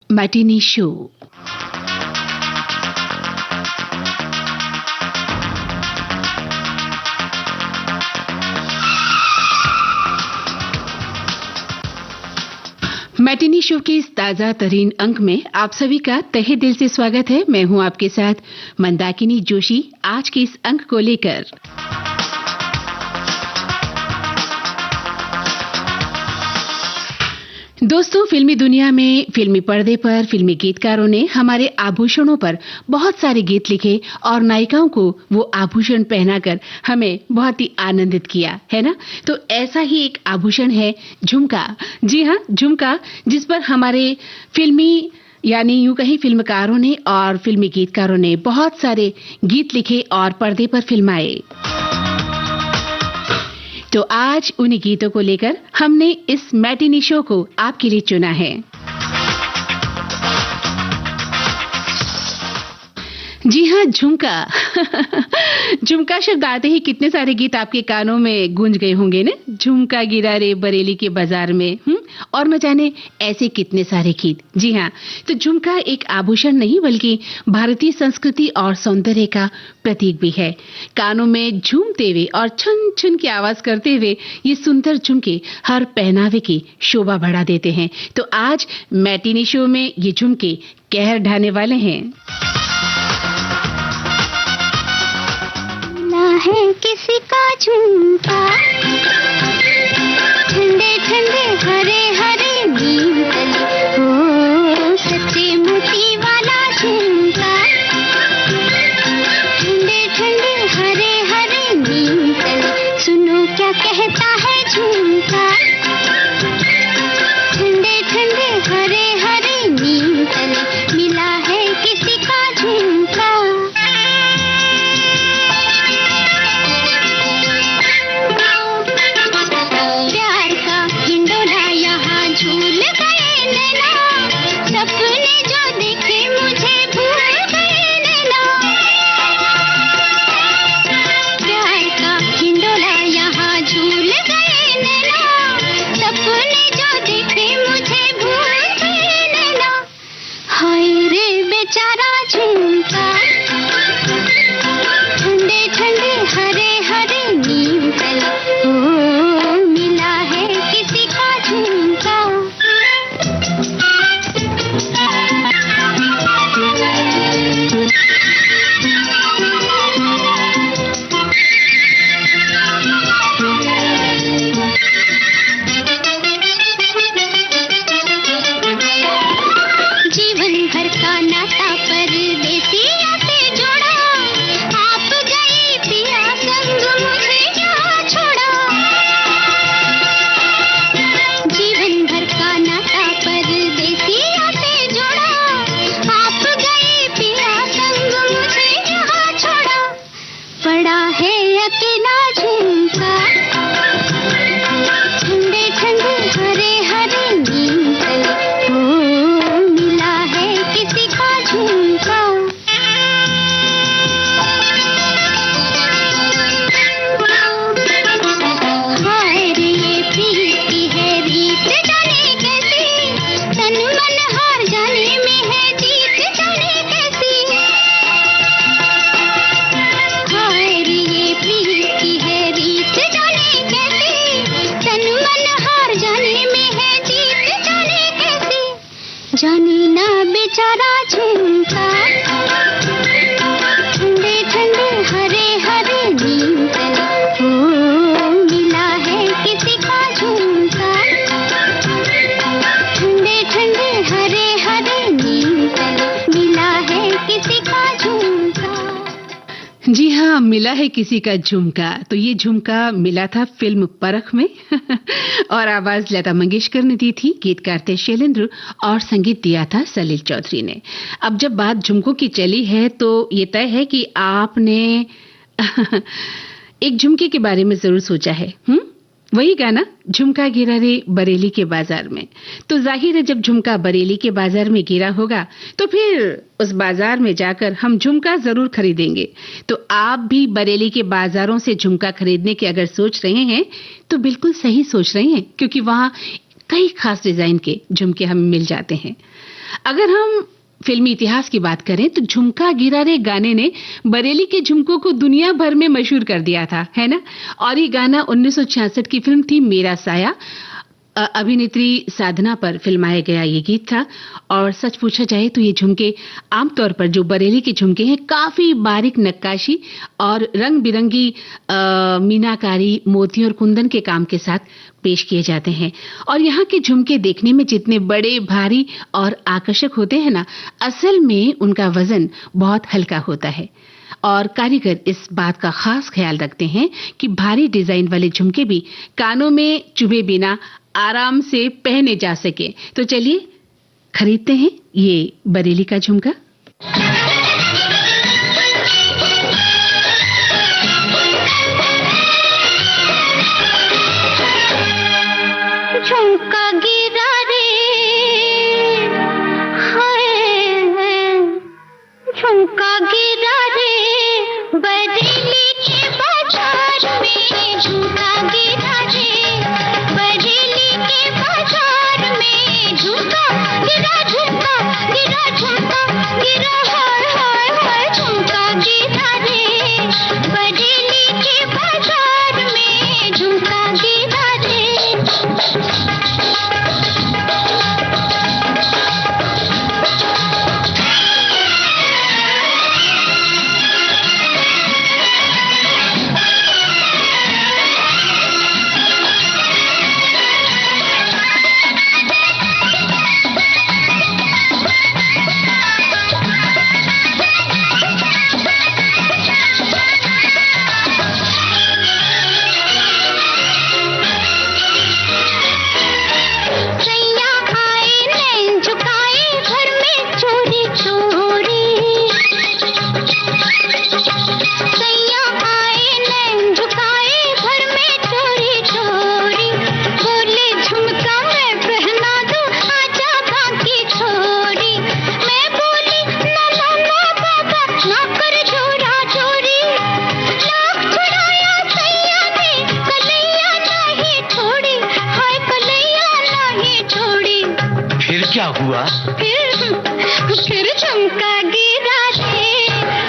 Matinee show. Matinee show के इस ताजा तरीन अंक में आप सभी का तहे दिल से स्वागत है। मैं हूं आपके साथ मंदाकिनी जोशी आज के इस अंक को लेकर। दोस्तों, फिल्मी दुनिया में फिल्मी पर्दे पर फिल्मी गीतकारों ने हमारे आभूषणों पर बहुत सारे गीत लिखे और नायिकाओं को वो आभूषण पहनाकर हमें बहुत ही आनंदित किया, है ना? तो ऐसा ही एक आभूषण है झुमका। जी हाँ, झुमका, जिस पर हमारे फिल्मी यानी यूं कहीं फिल्मकारों ने और फिल्मी गीतकारों ने बहुत सारे गीत लिखे और पर्दे पर फिल्माए। तो आज उन्हीं गीतों को लेकर हमने इस मैटिनी शो को आपके लिए चुना है। जी हाँ, झुमका। झुमका शब्द आते ही कितने सारे गीत आपके कानों में गूंज गए होंगे ना। झुमका गिरा रे बरेली के बाजार में, और न जाने ऐसे कितने सारे गीत। जी हाँ, तो झुमका एक आभूषण नहीं बल्कि भारतीय संस्कृति और सौंदर्य का प्रतीक भी है। कानों में झूमते हुए और छन छन की आवाज करते हुए ये सुंदर झुमके हर पहनावे की शोभा बढ़ा देते हैं। तो आज मैटिनी शो में ये झुमके कहर ढाने वाले हैं। है किसी का झुमका, ठंडे ठंडे हरे हरे नीम तले, ओ सच्चे मोती वाला झुमका, ठंडे ठंडे हरे हरे नीम तले, सुनो क्या कहता है झुमका, ठंडे ठंडे हरे हरे नीम तले, मिला है किसी का झुमका। जाने ना बेचारा झुमका, ठंडे ठंडे हरे हरे नीम तले, ओ मिला है किसी का झुमका, ठंडे ठंडे हरे हरे नीम तले, मिला है किसी का झुमका। जी हाँ, मिला है किसी का झुमका। तो ये झुमका मिला था फिल्म परख में और आवाज लता मंगेशकर ने दी थी, गीतकार थे शैलेंद्र और संगीत दिया था सलील चौधरी ने। अब जब बात झुमकों की चली है तो ये तय है कि आपने एक झुमके के बारे में जरूर सोचा है। वही गाना झुमका गिरा रे बरेली के बाजार में। तो जाहिर है जब झुमका बरेली के बाजार में गिरा होगा तो फिर उस बाजार में जाकर हम झुमका जरूर खरीदेंगे। तो आप भी बरेली के बाजारों से झुमका खरीदने की अगर सोच रहे हैं तो बिल्कुल सही सोच रहे हैं, क्योंकि वहाँ कई खास डिजाइन के झुमके हमें मिल जाते हैं। अगर हम फिल्मी इतिहास की बात करें तो झुमका गिरा रे गाने ने बरेली के झुमकों को दुनिया भर में मशहूर कर दिया था, है ना? और ये गाना 1966 की फिल्म थी मेरा साया, अभिनेत्री साधना पर फिल्माया गया ये गीत था। और सच पूछा जाए तो ये झुमके आमतौर पर जो बरेली के झुमके हैं काफी बारीक नक्काशी और रंग बिरंगी मीनाकारी, मोती और कुंदन के काम के साथ पेश किए जाते हैं। और यहाँ के झुमके देखने में जितने बड़े, भारी और आकर्षक होते हैं ना, असल में उनका वजन बहुत हल्का होता है। और कारीगर इस बात का खास ख्याल रखते हैं कि भारी डिजाइन वाले झुमके भी कानों में चुभे बिना आराम से पहने जा सके। तो चलिए खरीदते हैं ये बरेली का झुमका। झुमका गिरा रे, हाय झुमका गिरा रे, बरेली के बाजार में झुमका गिरा रे, बरेली के बाजार में झुमका गिरा, झुमका गिरा, झुमका गिरा, हाय हाय हाय झुमका गिरा रे, बरेली के बाजार में झुमका गिरा रे। क्या हुआ? फिर झुमका गिरा रे,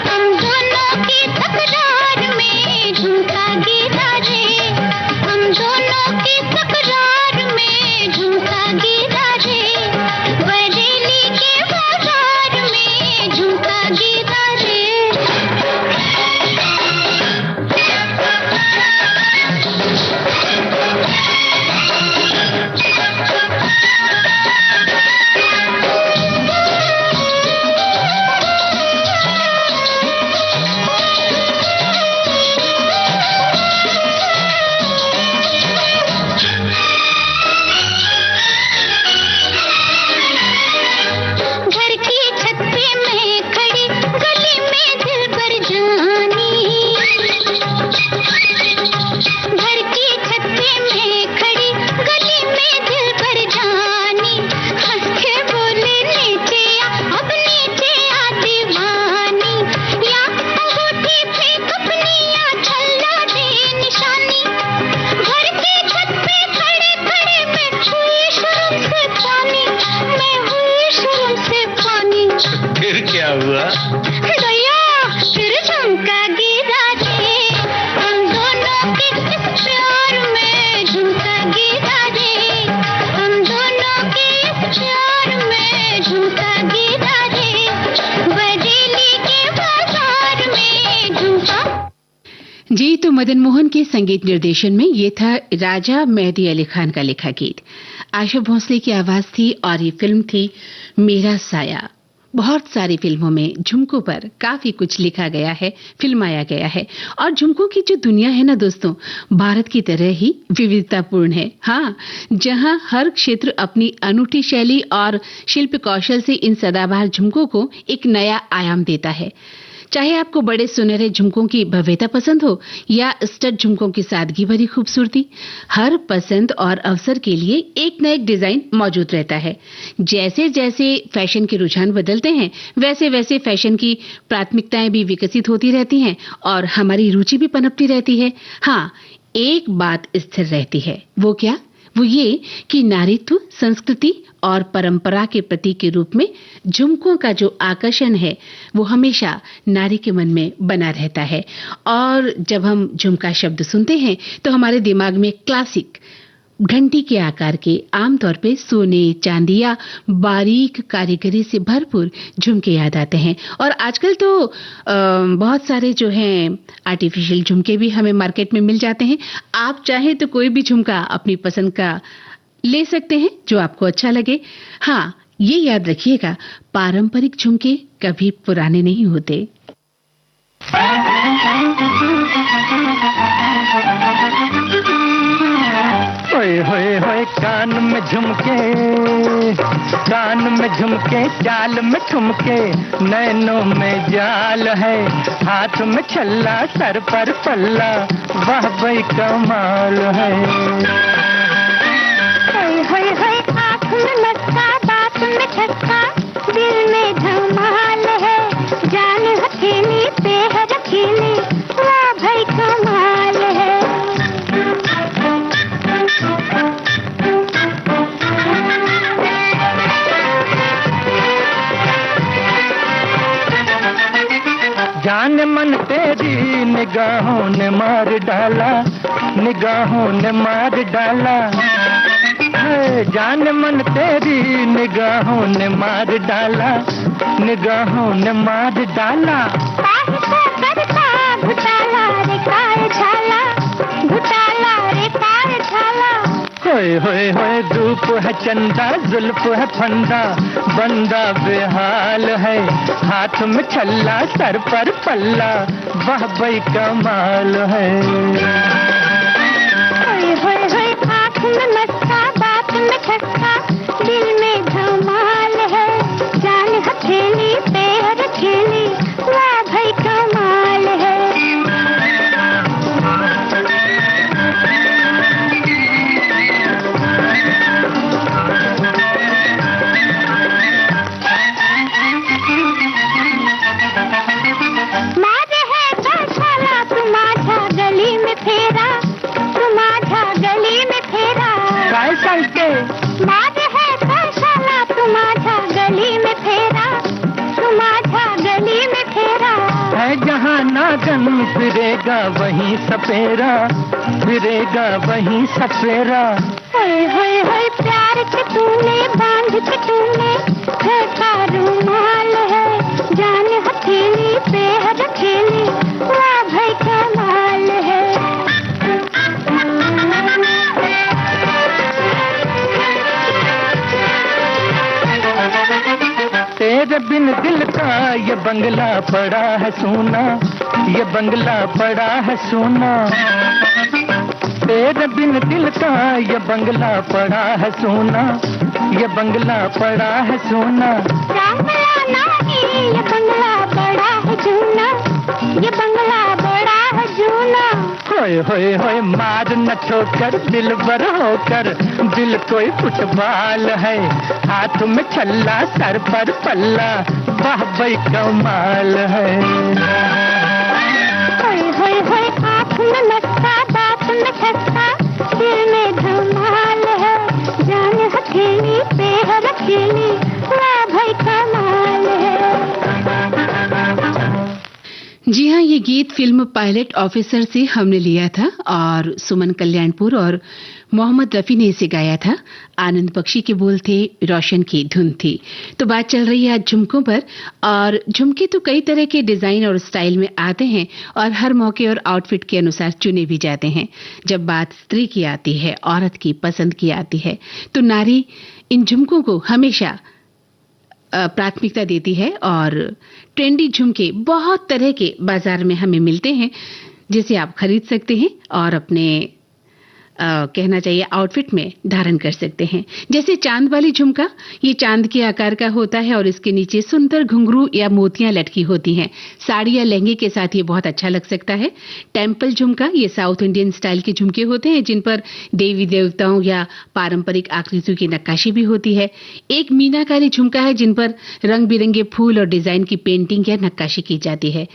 हम दोनों की तकरार में झुमका गिरा रे, हम दोनों की तकरार में झुमका गिरा रे, बरेली के बाजार में झुमका गिरा रे। जी, तो मदन मोहन के संगीत निर्देशन में ये था राजा मेहदी अली खान का लिखा गीत। आशा भोसले की आवाज थी और ये फिल्म थी मेरा साया। बहुत सारी फिल्मों में झुमकों पर काफी कुछ लिखा गया है, फिल्माया गया है। और झुमकों की जो दुनिया है ना दोस्तों, भारत की तरह ही विविधतापूर्ण है। हाँ, जहां हर क्षेत्र अपनी अनूठी शैली और शिल्प कौशल से इन सदाबहार झुमकों को एक नया आयाम देता है। चाहे आपको बड़े सुनहरे झुमकों की भव्यता पसंद हो या स्टड झुमकों की सादगी भरी खूबसूरती, हर पसंद और अवसर के लिए एक न एक डिजाइन मौजूद रहता है। जैसे जैसे फैशन के रुझान बदलते हैं, वैसे वैसे फैशन की प्राथमिकताएं भी विकसित होती रहती हैं और हमारी रुचि भी पनपती रहती है। हाँ, एक बात स्थिर रहती है, वो क्या? वो ये कि नारीत्व, संस्कृति और परंपरा के प्रतीक के रूप में झुमकों का जो आकर्षण है वो हमेशा नारी के मन में बना रहता है। और जब हम झुमका शब्द सुनते हैं तो हमारे दिमाग में क्लासिक घंटी के आकार के, आमतौर पे सोने, चांदी या बारीक कारीगरी से भरपूर झुमके याद आते हैं। और आजकल तो बहुत सारे जो हैं आर्टिफिशियल झुमके भी हमें मार्केट में मिल जाते हैं। आप चाहें तो कोई भी झुमका अपनी पसंद का ले सकते हैं जो आपको अच्छा लगे। हाँ, ये याद रखिएगा, पारंपरिक झुमके कभी पुराने नहीं होते। होए होए होए कान में झुमके, कान में झुमके, चाल में ठुमके, नैनों में जाल है, हाथ में छल्ला, सर पर पल्ला, वाह भाई कमाल है। होए होए होए आँख में मस्का, बात में छक्का, दिल में धमाल है, जान हथेली पे है रखीली, वाह भाई कमाल है। जान मन तेरी निगाहों ने मार डाला, निगाहों ने मार डाला, जान मन तेरी निगाहों ने मार डाला, निगाहों ने मार डाला। घुटाला रे कार झाला, घुटाला रे कार झाला। होए होए होए धूप है चंदा, जुल्फ है फंदा, बंदा बेहाल है, हाथ में छल्ला, सर पर पल्ला, वाह भाई कमाल है। होए होए होए आँख में मस्का, बात में छक्का, दिल में धमाल है, जान हथेली पे है रखेली, वाह भाई कमाल है। नागन फिरेगा वहीं सपेरा, फिरेगा वहीं सपेरा। होए होए होए प्यार के तूने बांध के तूने का रुमाल है, जान हथेली पे है रखेली, वाह भाई कमाल है। तेरे बिन दिल का ये बंगला पड़ा है सोना, ये बंगला पड़ा है सोना, तेरे बिन दिल का ये बंगला पड़ा है सोना, ये बंगला पड़ा है सोना। ये बंगला बड़ा है जूना, ये बंगला बड़ा है जूना। होए होए होए मार न ठोकर, दिल भर होकर, दिल कोई फुटबॉल है, हाथ में छल्ला, सर पर पल्ला, वाह भाई कमाल है। होए होए होए आँख में मस्का, बात में छक्का, दिल में धमाल है, जान हथेली पे है रखेली, वाह भाई कमाल है। जी हाँ, ये गीत फिल्म पायलट ऑफिसर से हमने लिया था और सुमन कल्याणपुर और मोहम्मद रफी ने इसे गाया था। आनंद बख्शी के बोल थे, रोशन की धुन थी। तो बात चल रही है आज झुमकों पर, और झुमके तो कई तरह के डिजाइन और स्टाइल में आते हैं और हर मौके और आउटफिट के अनुसार चुने भी जाते हैं। जब बात स्त्री की आती है, औरत की पसंद की आती है, तो नारी इन झुमकों को हमेशा प्राथमिकता देती है और ट्रेंडी झुमके बहुत तरह के बाजार में हमें मिलते हैं जिसे आप खरीद सकते हैं और अपने कहना चाहिए आउटफिट में धारण कर सकते हैं। जैसे चांद वाली झुमका, ये चांद के आकार का होता है और इसके नीचे सुंदर घुंघरू या मोतियां लटकी होती हैं। साड़ी या लहंगे के साथ ये बहुत अच्छा लग सकता है। टेम्पल झुमका, ये साउथ इंडियन स्टाइल के झुमके होते हैं जिन पर देवी देवताओं या पारंपरिक आकृतियों की नक्काशी भी होती है। एक मीनाकारी झुमका है जिन पर रंग बिरंगे फूल और डिजाइन की पेंटिंग या नक्काशी की जाती है।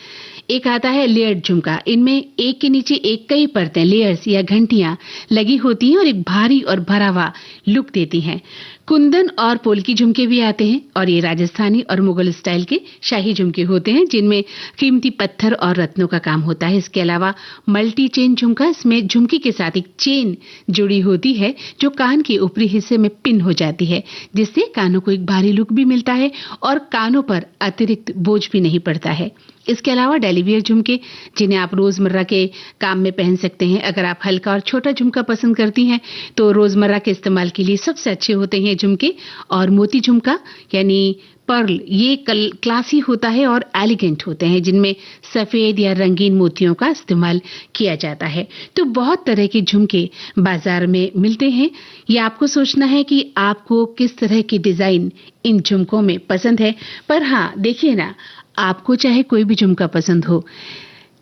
एक आता है लेयर्ड झुमका। इनमें एक के नीचे एक कई परतें, लेयर्स या घंटियां लगी होती हैं और एक भारी और भरा हुआ लुक देती हैं। कुंदन और पोल्की झुमके भी आते हैं और ये राजस्थानी और मुगल स्टाइल के शाही झुमके होते हैं जिनमें कीमती पत्थर और रत्नों का काम होता है। इसके अलावा मल्टी चेन झुमका, इसमें झुमकी के साथ एक चेन जुड़ी होती है जो कान के ऊपरी हिस्से में पिन हो जाती है, जिससे कानों को एक भारी लुक भी मिलता है और कानों पर अतिरिक्त बोझ भी नहीं पड़ता है। इसके अलावा डेली वियर झुमके, जिन्हें आप रोजमर्रा के काम में पहन सकते हैं। अगर आप हल्का और छोटा झुमका पसंद करती हैं तो रोजमर्रा के इस्तेमाल के लिए सबसे अच्छे होते हैं झुमके। और मोती झुमका यानी पर्ल, ये क्लासी होता है और एलिगेंट होते हैं, जिनमें सफेद या रंगीन मोतियों का इस्तेमाल किया जाता है। तो बहुत तरह के झुमके बाजार में मिलते हैं। ये आपको सोचना है कि आपको किस तरह की डिजाइन इन झुमकों में पसंद है। पर हाँ, देखिए ना, आपको चाहे कोई भी झुमका पसंद हो,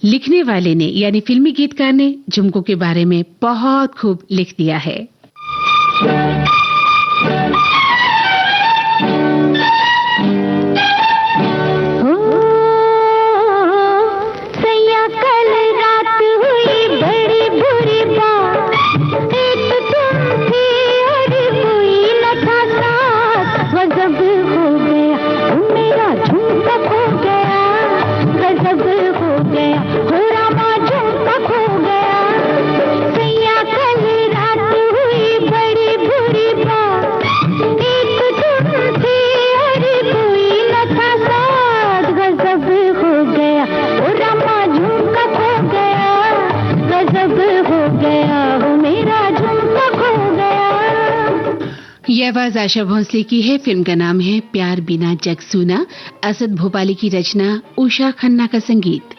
लिखने वाले ने यानी फिल्मी गीतकार ने झुमकों के बारे में बहुत खूब लिख दिया है। ये आवाज आशा भोंसले की है। फिल्म का नाम है प्यार बिना जग सूना। असद भोपाली की रचना, उषा खन्ना का संगीत।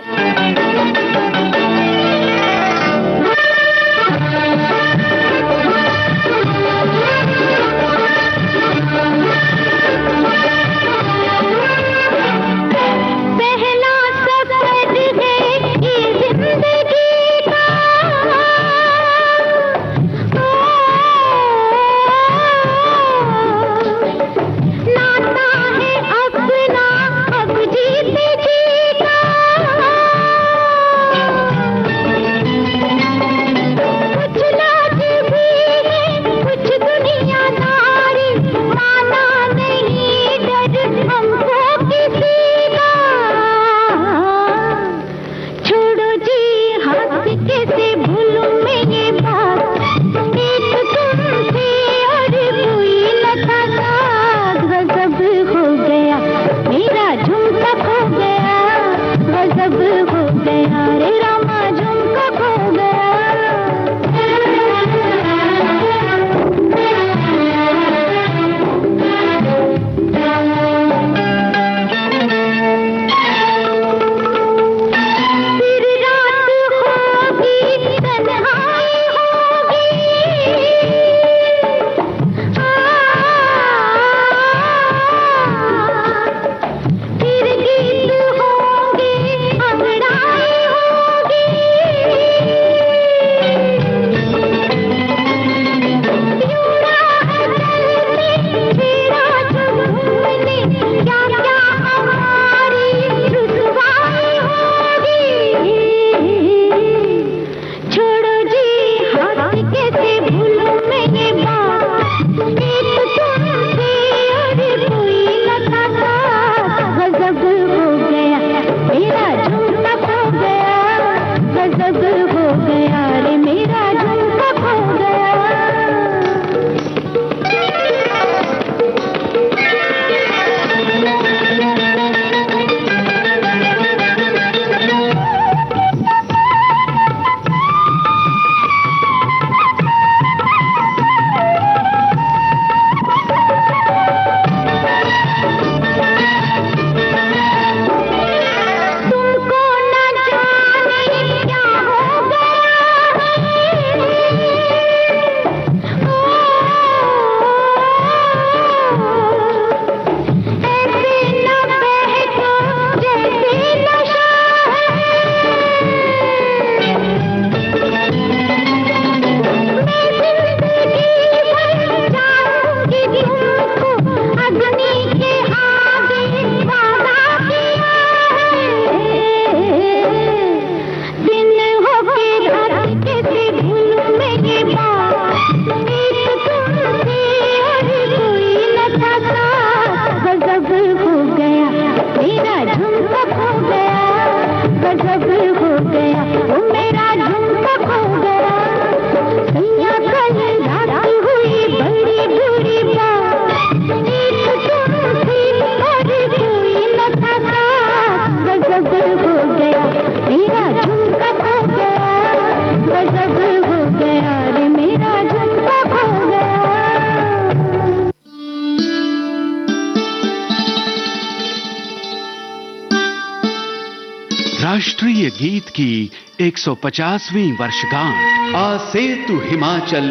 राष्ट्रीय गीत की 150वीं वर्षगांठ। आ सेतु हिमाचल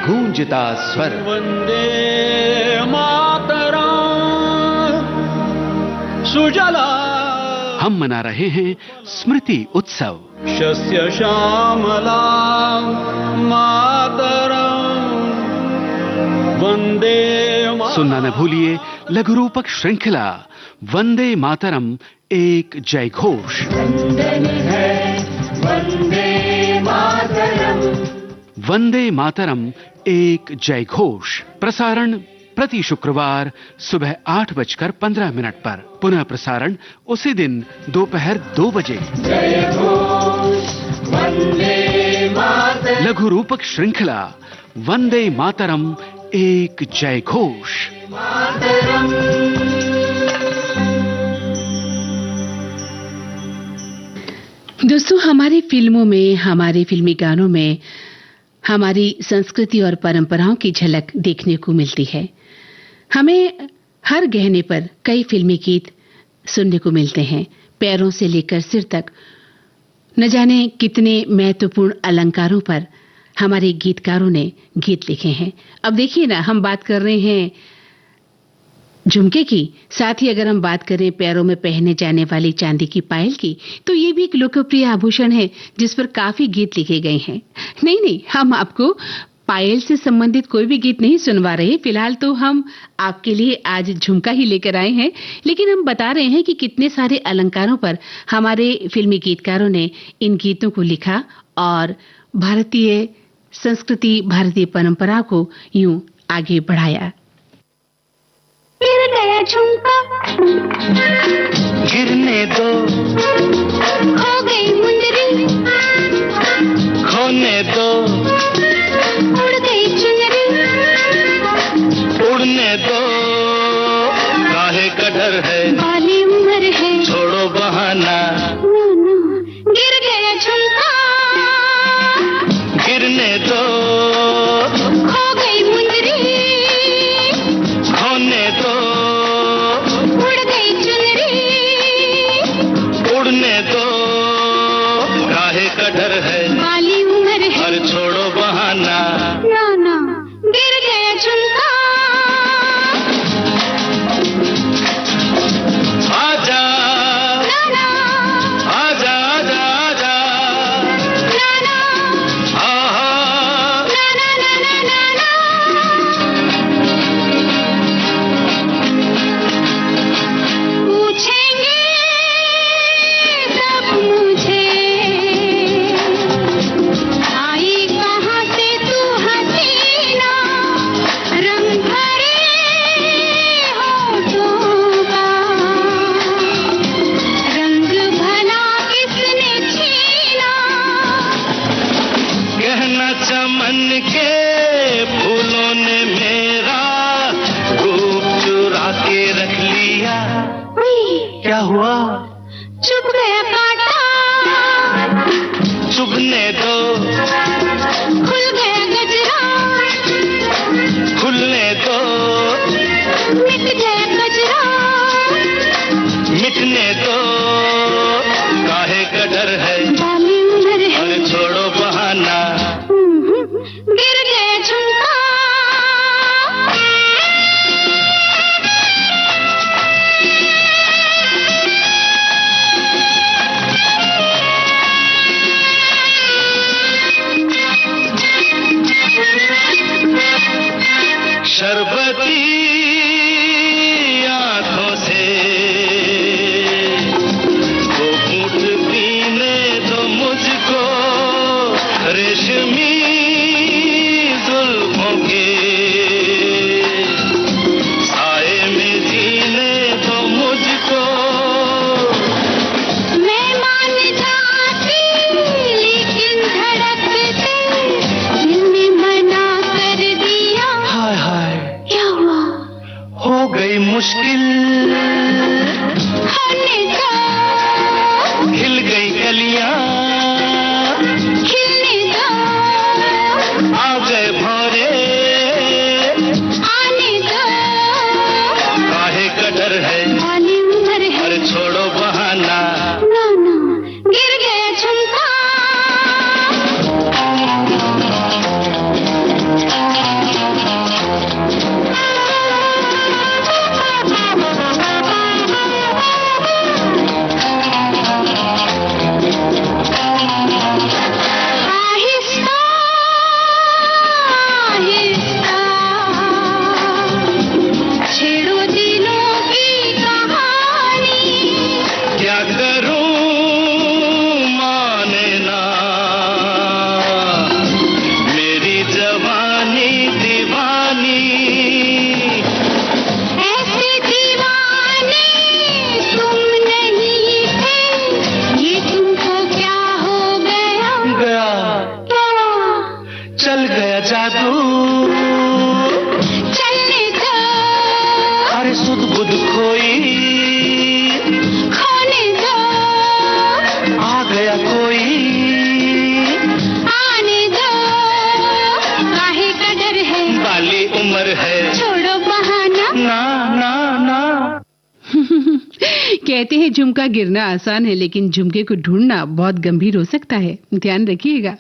गूंजता स्वर। वंदे मातरम सुजला। हम मना रहे हैं स्मृति उत्सव। शस्य श्यामला मातरम वंदे मातरम। सुनना न भूलिए लघु रूपक श्रृंखला वंदे मातरम एक जय घोष। वंदे मातरम एक जय घोष। प्रसारण प्रति शुक्रवार सुबह 8:15 पर। पुनः प्रसारण उसी दिन दोपहर 2 बजे। लघु रूपक श्रृंखला वंदे मातरम एक जय घोष। दोस्तों, हमारी फिल्मों में, हमारे फिल्मी गानों में हमारी संस्कृति और परंपराओं की झलक देखने को मिलती है। हमें हर गहने पर कई फिल्मी गीत सुनने को मिलते हैं। पैरों से लेकर सिर तक न जाने कितने महत्वपूर्ण अलंकारों पर हमारे गीतकारों ने गीत लिखे हैं। अब देखिए ना, हम बात कर रहे हैं झुमके की, साथ ही अगर हम बात करें पैरों में पहने जाने वाली चांदी की पायल की, तो ये भी एक लोकप्रिय आभूषण है जिस पर काफी गीत लिखे गए हैं। नहीं, हम आपको पायल से संबंधित कोई भी गीत नहीं सुनवा रहे। फिलहाल तो हम आपके लिए आज झुमका ही लेकर आए हैं, लेकिन हम बता रहे हैं कि कितने सारे अलंकारों पर हमारे फिल्मी गीतकारों ने इन गीतों को लिखा और भारतीय संस्कृति, भारतीय परंपरा को यूं आगे बढ़ाया। गिर गया झुमका, गिरने दो, खो गई मुंदरी, खोने दो, उड़ गई चुनरी, उड़ने दो, काहे का डर है, बाली उम्र है, छोड़ो बहाना, गिर गया झुमका, गिरने दो, खो गई मुंदरी, खोने दो, उड़ गई चुनरी, उड़ने दो, काहे का डर है, बाली उम्र है, और छोड़ो बहाना, ना गिर गया झुमका। आजा ना आजा आजा आजा, ना आहा, ना पूछेंगे सब मुझे, आई कहाँ से तू हसीना, रंग भरे होठों का, रंग भला किसने छीना, कहना चमन के फूलों ने मेरा रूप चुरा के रख लिया। क्या हुआ? चुप गया कांटा, चुभने दो, खुल गया गजरा, खुलने दो, मिट गया गजरा, मिटने दो, काहे का डर है, बाली उम्र है, और छोड़ो बहाना, गिर गया झुमका। कहते हैं झुमका गिरना आसान है, लेकिन झुमके को ढूंढना बहुत गंभीर हो सकता है, ध्यान रखिएगा।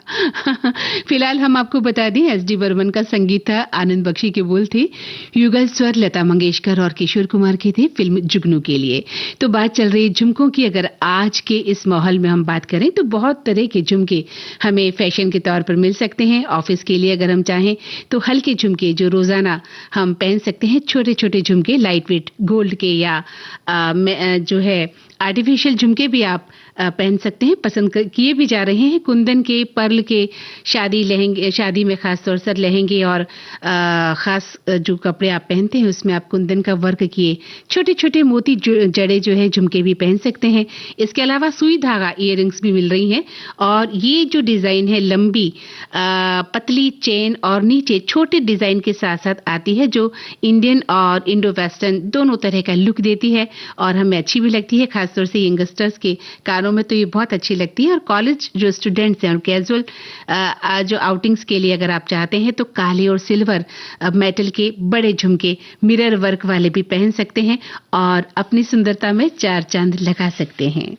फिलहाल हम आपको बता दें, एस.डी. बर्मन का संगीत था, आनंद बख्शी के बोल थे, युगल स्वर लता मंगेशकर और किशोर कुमार के थे फिल्म जुगनू के लिए। तो बात चल रही है झुमकों की। अगर आज के इस माहौल में हम बात करें तो बहुत तरह के झुमके हमें फैशन के तौर पर मिल सकते हैं। ऑफिस के लिए अगर हम चाहें तो हल्के झुमके जो रोजाना हम पहन सकते हैं, छोटे छोटे झुमके लाइट वेट गोल्ड के या जो है आर्टिफिशियल झुमके भी आप पहन सकते हैं, पसंद किए भी जा रहे हैं। कुंदन के, पर्ल के, शादी में खास तौर से लहंगे और खास जो कपड़े आप पहनते हैं उसमें आप कुंदन का वर्क किए छोटे छोटे मोती जड़े जो है झुमके भी पहन सकते हैं। इसके अलावा सुई धागा इयररिंग्स भी मिल रही हैं और ये जो डिजाइन है लंबी पतली चेन और नीचे छोटे डिजाइन के साथ साथ आती है, जो इंडियन और इंडो वेस्टर्न दोनों तरह का लुक देती है और हमें अच्छी भी लगती है। खासतौर से यंगस्टर्स के कानों में तो ये बहुत अच्छी लगती है। और कॉलेज जो स्टूडेंट्स हैं और कैजुअल जो आउटिंग्स के लिए अगर आप चाहते हैं तो काले और सिल्वर मेटल के बड़े झुमके मिरर वर्क वाले भी पहन सकते हैं और अपनी सुंदरता में चार चांद लगा सकते हैं।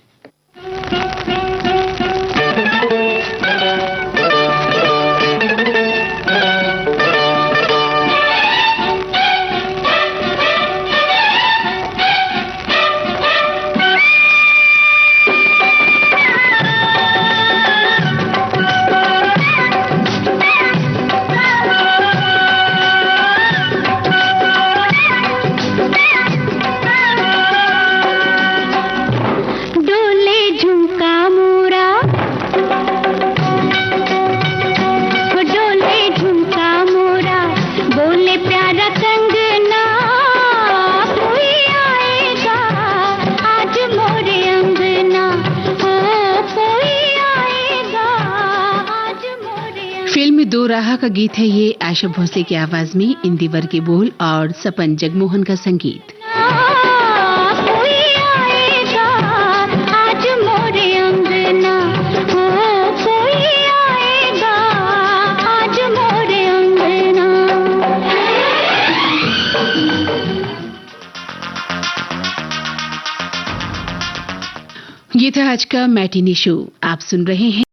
फिल्म दो राह का गीत है ये, आशा भोसले की आवाज में इंदिवर के बोल और सपन जगमोहन का संगीत। ये था आज का मैटिनी शो। आप सुन रहे हैं